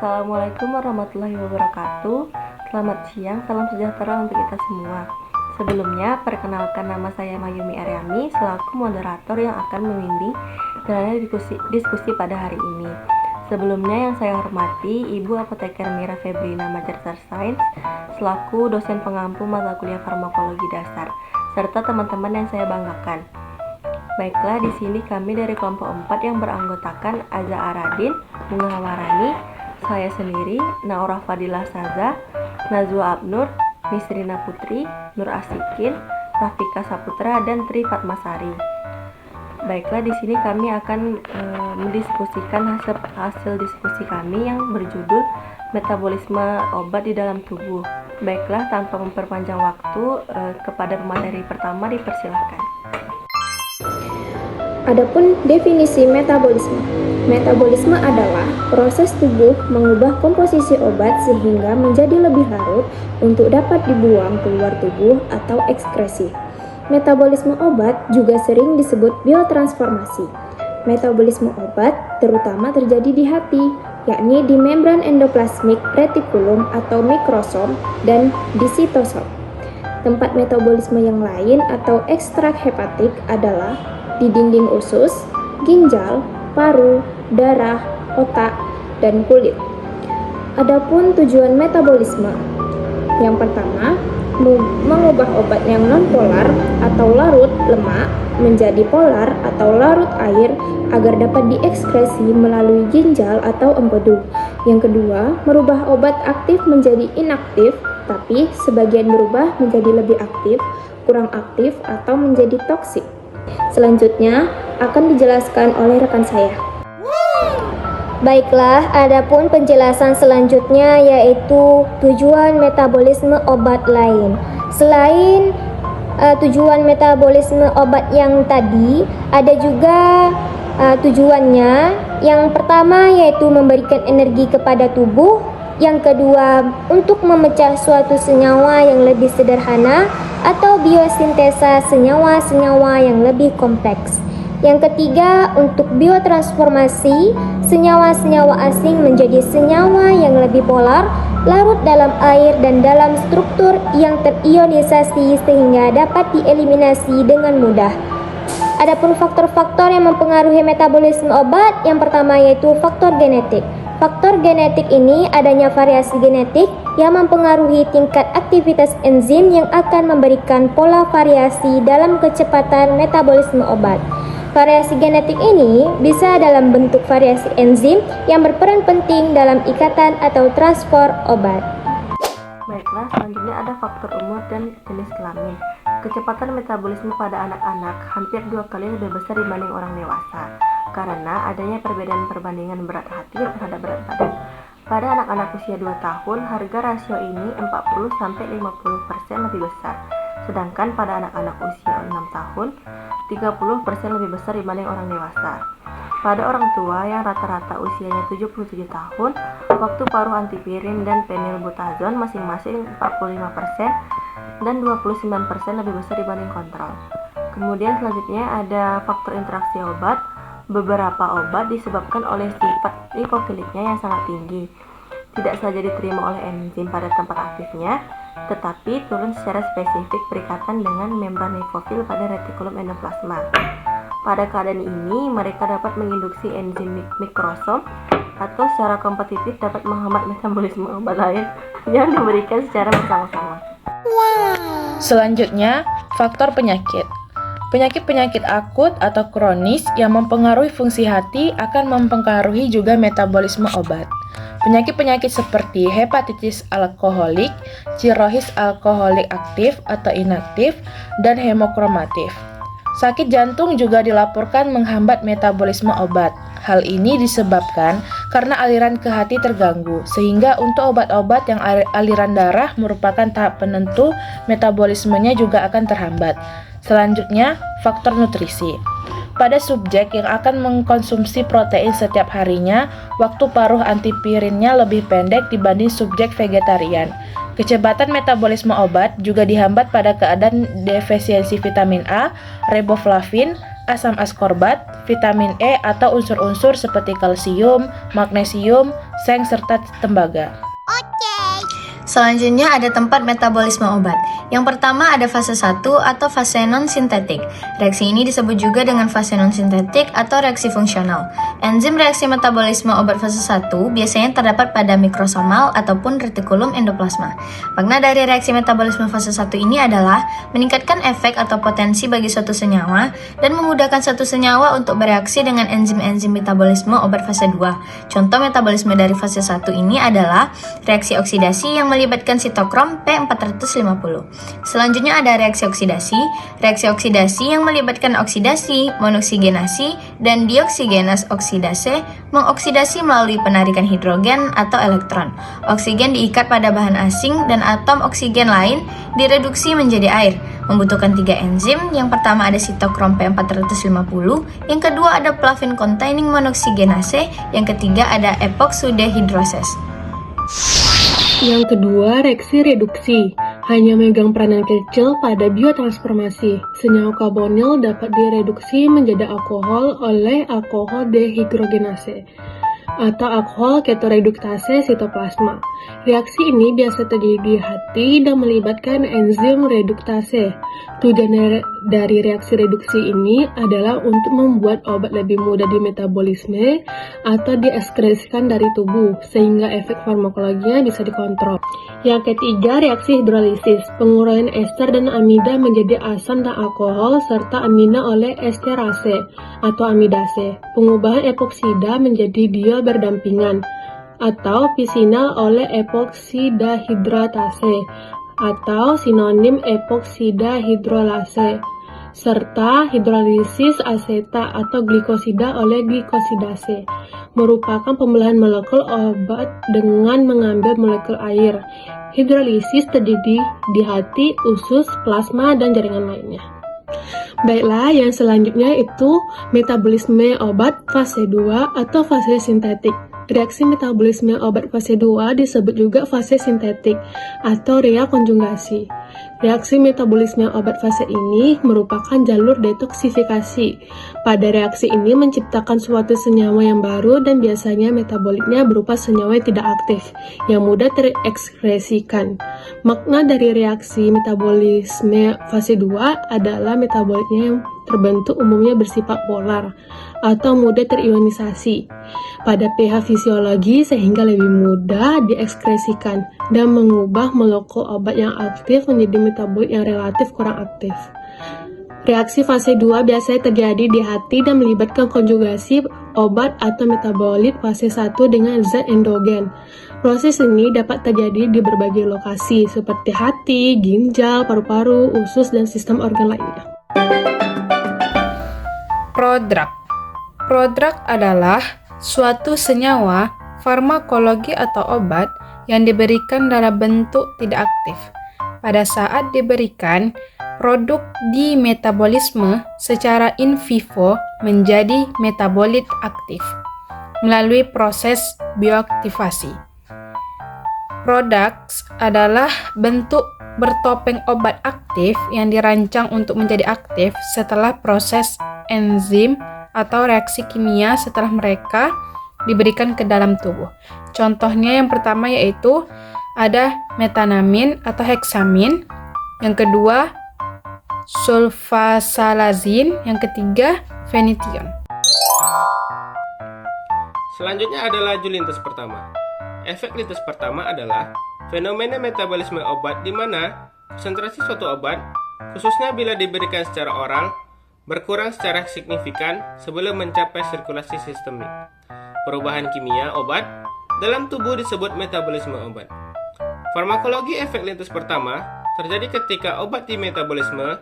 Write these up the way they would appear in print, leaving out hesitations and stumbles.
Assalamualaikum warahmatullahi wabarakatuh. Selamat siang, salam sejahtera untuk kita semua. Sebelumnya, perkenalkan nama saya Mayumi Aryani selaku moderator yang akan membimbing jalannya diskusi pada hari ini. Sebelumnya yang saya hormati Ibu Apoteker Mira Febrina Majartar Sains selaku dosen pengampu mata kuliah farmakologi dasar, serta teman-teman yang saya banggakan. Baiklah, di sini kami dari kelompok 4 yang beranggotakan Aza Aradin, Bunga Hawarani, saya sendiri, Naura Fadilah Saza, Nazwa Abnur, Nisrina Putri, Nur Asikin, Rafika Saputra, dan Tri Fatmasari. Baiklah, di sini kami akan mendiskusikan hasil diskusi kami yang berjudul metabolisme obat di dalam tubuh. Baiklah, tanpa memperpanjang waktu, kepada pemateri pertama dipersilahkan. Adapun definisi metabolisme. Metabolisme adalah proses tubuh mengubah komposisi obat sehingga menjadi lebih larut untuk dapat dibuang keluar tubuh atau ekskresi. Metabolisme obat juga sering disebut biotransformasi. Metabolisme obat terutama terjadi di hati, yakni di membran endoplasmik retikulum atau mikrosom dan di sitosom. Tempat metabolisme yang lain atau ekstrak hepatik adalah di dinding usus, ginjal, paru, darah, otak, dan kulit. Adapun tujuan metabolisme. Yang pertama, mengubah obat yang non-polar atau larut lemak menjadi polar atau larut air agar dapat diekskresi melalui ginjal atau empedu. Yang kedua, merubah obat aktif menjadi inaktif, tapi sebagian berubah menjadi lebih aktif, kurang aktif, atau menjadi toksik. Selanjutnya akan dijelaskan oleh rekan saya. Baiklah, adapun penjelasan selanjutnya yaitu tujuan metabolisme obat lain. Selain tujuan metabolisme obat yang tadi, ada juga tujuannya. Yang pertama yaitu memberikan energi kepada tubuh. Yang kedua, untuk memecah suatu senyawa yang lebih sederhana atau biosintesa senyawa-senyawa yang lebih kompleks. Yang ketiga, untuk biotransformasi senyawa-senyawa asing menjadi senyawa yang lebih polar, larut dalam air dan dalam struktur yang terionisasi sehingga dapat dieliminasi dengan mudah. Adapun faktor-faktor yang mempengaruhi metabolisme obat, yang pertama yaitu faktor genetik. Faktor genetik ini adanya variasi genetik yang mempengaruhi tingkat aktivitas enzim yang akan memberikan pola variasi dalam kecepatan metabolisme obat. Variasi genetik ini bisa dalam bentuk variasi enzim yang berperan penting dalam ikatan atau transport obat. Baiklah, selanjutnya ada faktor umur dan jenis kelamin. Kecepatan metabolisme pada anak-anak hampir 2 kali lebih besar dibanding orang dewasa karena adanya perbedaan perbandingan berat hati terhadap berat badan. Pada anak-anak usia 2 tahun, harga rasio ini 40-50% lebih besar. Sedangkan pada anak-anak usia 6 tahun, 30% lebih besar dibanding orang dewasa. Pada orang tua yang rata-rata usianya 77 tahun, waktu paruh antipirin dan penilbutazon masing-masing 45% dan 29% lebih besar dibanding kontrol. Kemudian selanjutnya ada faktor interaksi obat. Beberapa obat disebabkan oleh sifat lipofiliknya yang sangat tinggi. Tidak saja diterima oleh enzim pada tempat aktifnya, tetapi turun secara spesifik berikatan dengan membran lipofil pada retikulum endoplasma. Pada keadaan ini, mereka dapat menginduksi enzim mikrosom atau secara kompetitif dapat menghambat metabolisme obat lain yang diberikan secara bersama-sama. Selanjutnya, faktor penyakit. Penyakit-penyakit akut atau kronis yang mempengaruhi fungsi hati akan mempengaruhi juga metabolisme obat. Penyakit-penyakit seperti hepatitis alkoholik, sirosis alkoholik aktif atau inaktif, dan hemokromatif. Sakit jantung juga dilaporkan menghambat metabolisme obat. Hal ini disebabkan karena aliran ke hati terganggu, sehingga untuk obat-obat yang aliran darah merupakan tahap penentu, metabolismenya juga akan terhambat. Selanjutnya, faktor nutrisi. Pada subjek yang akan mengkonsumsi protein setiap harinya, waktu paruh antipirinnya lebih pendek dibanding subjek vegetarian. Kecepatan metabolisme obat juga dihambat pada keadaan defisiensi vitamin A, riboflavin, asam askorbat, vitamin E atau unsur-unsur seperti kalsium, magnesium, seng, serta tembaga. Selanjutnya ada tempat metabolisme obat. Yang pertama ada fase 1 atau fase non-sintetik. Reaksi ini disebut juga dengan fase non-sintetik atau reaksi fungsional. Enzim reaksi metabolisme obat fase 1 biasanya terdapat pada mikrosomal ataupun retikulum endoplasma. Makna dari reaksi metabolisme fase 1 ini adalah meningkatkan efek atau potensi bagi suatu senyawa dan memudahkan suatu senyawa untuk bereaksi dengan enzim-enzim metabolisme obat fase 2. Contoh metabolisme dari fase 1 ini adalah reaksi oksidasi yang melibatkan sitokrom P450. Selanjutnya ada reaksi oksidasi. Reaksi oksidasi yang melibatkan oksidasi, monoksigenasi, dan dioksigenas oksidase mengoksidasi melalui penarikan hidrogen atau elektron. Oksigen diikat pada bahan asing dan atom oksigen lain direduksi menjadi air. Membutuhkan 3 enzim. Yang pertama ada sitokrom P450, yang kedua ada flavin containing monoksigenase, yang ketiga ada epoxidehydroses. Yang kedua, reaksi reduksi. Hanya megang peranan kecil pada biotransformasi. Senyawa karbonil dapat direduksi menjadi alkohol oleh alkohol dehidrogenase atau alkohol ketoreduktase sitoplasma. Reaksi ini biasa terjadi di hati dan melibatkan enzim reduktase. Tujuan dari reaksi reduksi ini adalah untuk membuat obat lebih mudah dimetabolisme atau diekskresikan dari tubuh, sehingga efek farmakologinya bisa dikontrol. Yang ketiga, reaksi hidrolisis. Penguraian ester dan amida menjadi asam dan alkohol, serta amina oleh esterase atau amidase. Pengubahan epoksida menjadi diol berdampingan atau pisina oleh epoksidahidratase atau sinonim epoksidah-hidrolase, serta hidrolisis aseta atau glikosida oleh glikosidase, merupakan pembelahan molekul obat dengan mengambil molekul air. Hidrolisis terjadi di hati, usus, plasma, dan jaringan lainnya. Baiklah, yang selanjutnya itu metabolisme obat fase 2 atau fase sintetik. Reaksi metabolisme obat fase 2 disebut juga fase sintetik atau reakonjugasi. Reaksi metabolisme obat fase ini merupakan jalur detoksifikasi. Pada reaksi ini menciptakan suatu senyawa yang baru dan biasanya metabolitnya berupa senyawa yang tidak aktif, yang mudah terekskresikan. Makna dari reaksi metabolisme fase 2 adalah metabolitnya yang terbentuk umumnya bersifat polar atau mudah terionisasi pada pH fisiologi sehingga lebih mudah diekskresikan dan mengubah molekul obat yang aktif menjadi metabolit yang relatif kurang aktif. Reaksi fase 2 biasanya terjadi di hati dan melibatkan konjugasi obat atau metabolit fase 1 dengan zat endogen. Proses ini dapat terjadi di berbagai lokasi seperti hati, ginjal, paru-paru, usus, dan sistem organ lainnya. Prodrug. Prodrug adalah suatu senyawa, farmakologi atau obat yang diberikan dalam bentuk tidak aktif. Pada saat diberikan, produk di metabolisme secara in vivo menjadi metabolit aktif melalui proses bioaktivasi. Products adalah bentuk bertopeng obat aktif yang dirancang untuk menjadi aktif setelah proses enzim atau reaksi kimia setelah mereka diberikan ke dalam tubuh. Contohnya yang pertama yaitu ada metanamin atau heksamin, yang kedua sulfasalazin, yang ketiga fenition. Selanjutnya ada laju lintas pertama. Efek lintas pertama adalah fenomena metabolisme obat di mana konsentrasi suatu obat, khususnya bila diberikan secara oral, berkurang secara signifikan sebelum mencapai sirkulasi sistemik. Perubahan kimia obat dalam tubuh disebut metabolisme obat. Farmakologi efek lintas pertama terjadi ketika obat dimetabolisme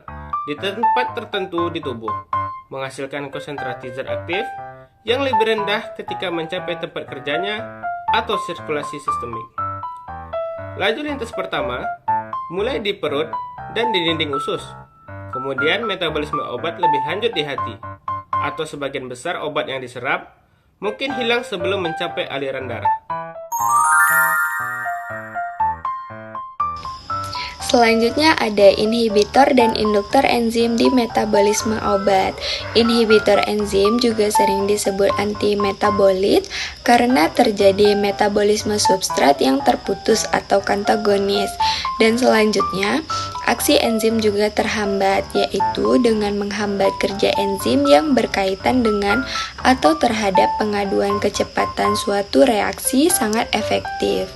di tempat tertentu di tubuh, menghasilkan konsentrasi zat aktif yang lebih rendah ketika mencapai tempat kerjanya atau sirkulasi sistemik. Laju lintas pertama mulai di perut dan di dinding usus. Kemudian metabolisme obat lebih lanjut di hati, atau sebagian besar obat yang diserap mungkin hilang sebelum mencapai aliran darah. Selanjutnya ada inhibitor dan induktor enzim di metabolisme obat. Inhibitor enzim juga sering disebut antimetabolit karena terjadi metabolisme substrat yang terputus atau antagonis. Dan selanjutnya, aksi enzim juga terhambat, yaitu dengan menghambat kerja enzim yang berkaitan dengan atau terhadap pengaduan kecepatan suatu reaksi sangat efektif.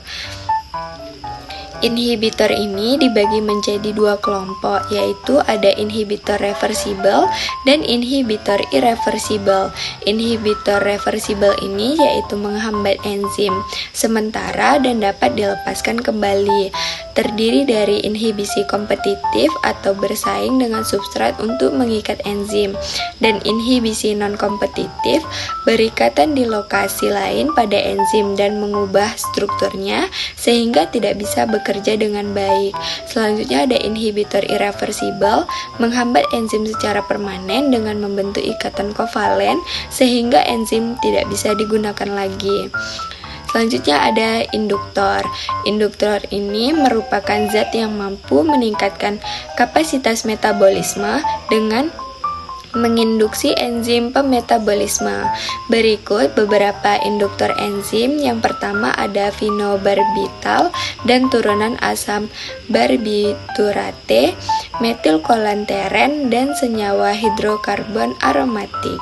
Inhibitor ini dibagi menjadi dua kelompok, yaitu ada inhibitor reversibel dan inhibitor irreversibel. Inhibitor reversibel ini yaitu menghambat enzim sementara dan dapat dilepaskan kembali. Terdiri dari inhibisi kompetitif atau bersaing dengan substrat untuk mengikat enzim, dan inhibisi non-kompetitif berikatan di lokasi lain pada enzim dan mengubah strukturnya sehingga tidak bisa bekerja dengan baik. Selanjutnya ada inhibitor irreversibel, menghambat enzim secara permanen dengan membentuk ikatan kovalen sehingga enzim tidak bisa digunakan lagi. Selanjutnya ada induktor. Induktor ini merupakan zat yang mampu meningkatkan kapasitas metabolisme dengan menginduksi enzim pemetabolisme. Berikut beberapa induktor enzim. Yang pertama ada phenobarbital dan turunan asam barbiturate, metilkolanteren, dan senyawa hidrokarbon aromatik.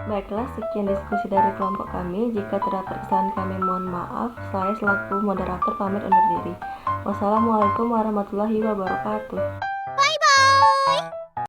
Baiklah, sekian diskusi dari kelompok kami. Jika terdapat kesalahan kami mohon maaf. Saya selaku moderator pamit undur diri. Wassalamualaikum warahmatullahi wabarakatuh.